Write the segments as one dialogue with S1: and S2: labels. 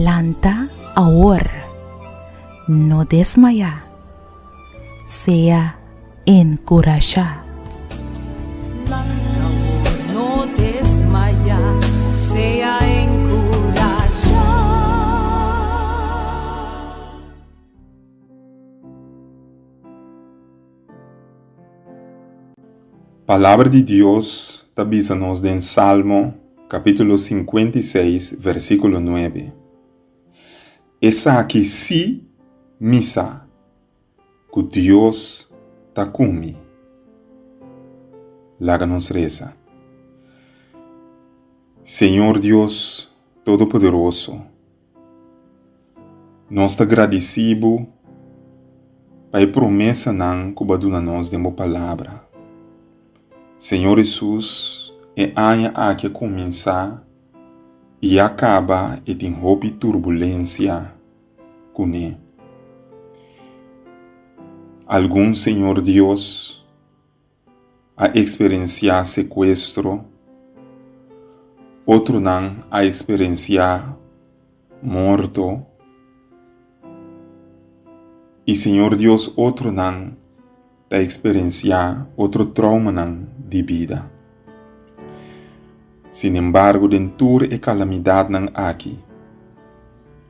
S1: Lanta ahora, no desmaya, sea encorajar.
S2: No desmaya, sea encorajar.
S3: Palavra de Deus tabiza-nos em Salmo, capítulo 56, versículo 9. Essa aqui si misa, que Deus está comigo. Láganos reza. Senhor Deus Todo-Poderoso, nós te agradecemos pela promessa que baduna-nos de uma palavra. Senhor Jesus, é aña a que começar e acaba e tem roupa turbulência com ele. Algum Senhor Deus a experienciar sequestro, outro não a experienciar morto, e Senhor Deus outro não a experienciar outro trauma não de vida. Sin embargo, dentro e calamidade não aqui,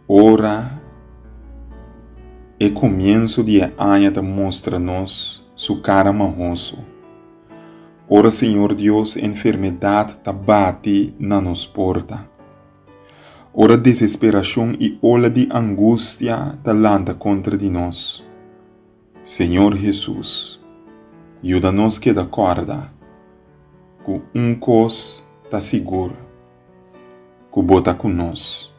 S3: ora e começo de ano te mostra-nos sua cara marroso. Ora, Senhor Deus, enfermidade te bate na nos porta. Ora, desesperação e ola de angústia te lança contra de nós. Senhor Jesus, ajuda-nos que da corda, com cos tá seguro, que bota conosco.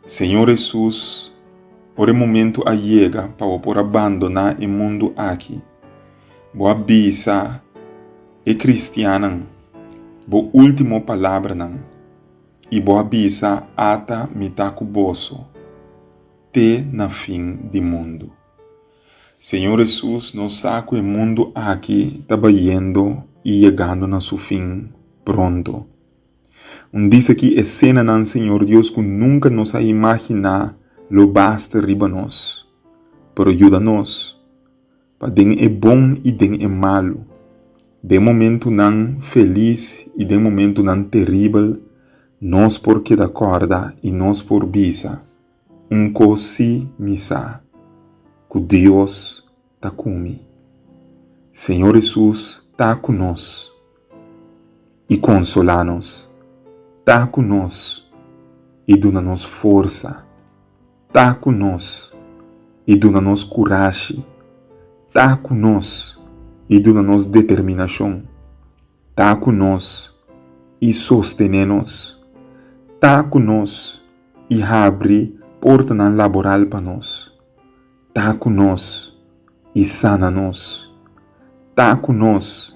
S3: Senhor Jesus, por o momento a chega para por abandonar o mundo aqui, boa bisa e cristiana, boa última palavra não, e boa bisa ata mitaku boso, te na fim de mundo. Senhor Jesus, nós sabe que o mundo aqui está indo e chegando na seu fim pronto. Diz aqui a cena não, Senhor Deus, que nunca nos a imaginar lo basta riba nós. Pero ajuda-nos, para den é bom e den é malo. De momento não feliz e de momento não terrível, nós por que da corda e nós por bisa. Cosi misa. Que Deus está comigo. Senhor Jesus está conosco e consola-nos. Está conosco e dá-nos força. Está conosco e dá-nos coragem. Está conosco e dá-nos determinação. Está conosco e sostém-nos. Está conosco e abre porta laboral para nós. Está conosco e sana-nos. Está conosco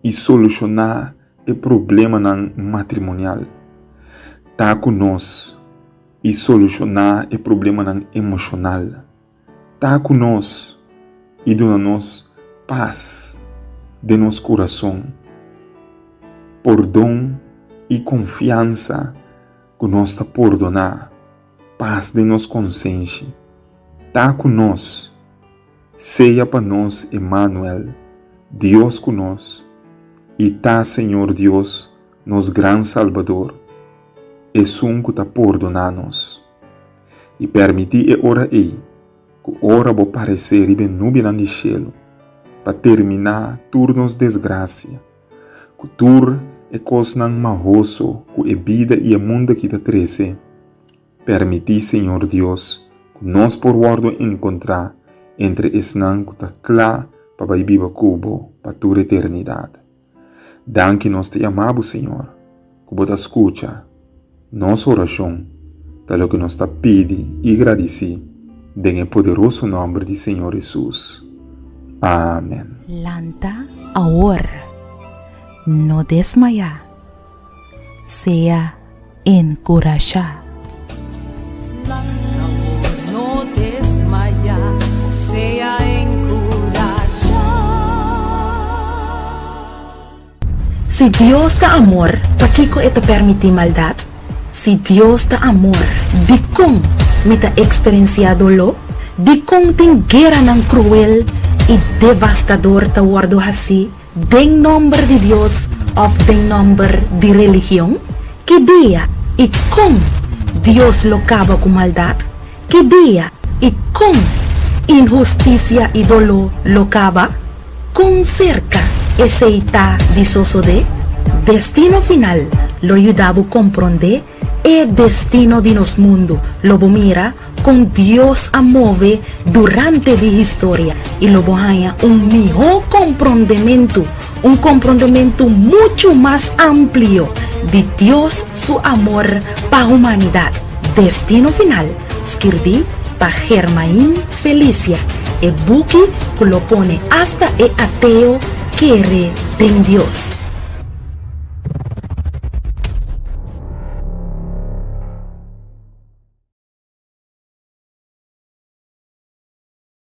S3: e solucionar o problema matrimonial. Está conosco e solucionar o problema emocional. Está conosco e dá-nos paz de nosso coração. Perdão e confiança que nós está perdonar. Paz de nossa consciência. Está conosco, seja para nós Emmanuel, Deus conosco, e está, Senhor Deus, nosso grande Salvador, é um que está perdonar-nos. E permitir a hora aí, que hora vou parecer e bem nubia no cielo, para terminar turnos desgraça, que tur é coisa marroso, que é vida e a mundo que está trece. Permitir, Senhor Deus, que nós por guardo encontrar entre esse que está claro para viver cubo para toda a eternidade. Danke nós te amamos, Senhor, que você escuta nossa oração, tal que nós te pedi e agradeci, em poderoso nome de Senhor Jesus. Amém.
S1: Lanta ahora, no desmaya, sea encorajar.
S2: No desmaya, sea encorajar.
S4: Si Dios da amor, ¿para qué ito permitir maldad?
S1: si Dios ta amor, di kung mita experienciado lo, di kung ting guerra ng cruel y devastador ta wardo hasi, deng nombre de Dios of deng nombre de religión, que dia y kung Dios lo caba con maldad, que dia y kung injusticia y dolor lo caba, con cerca ese ita disoso de destino final lo ayudaba a comprender el destino de nos mundo lo mira con Dios a mover durante la historia y lo haya un mejor comprendimiento mucho más amplio de Dios su amor para humanidad. Destino final escribí para Germain Felicia, el buque que lo pone hasta el ateo quiere en Dios.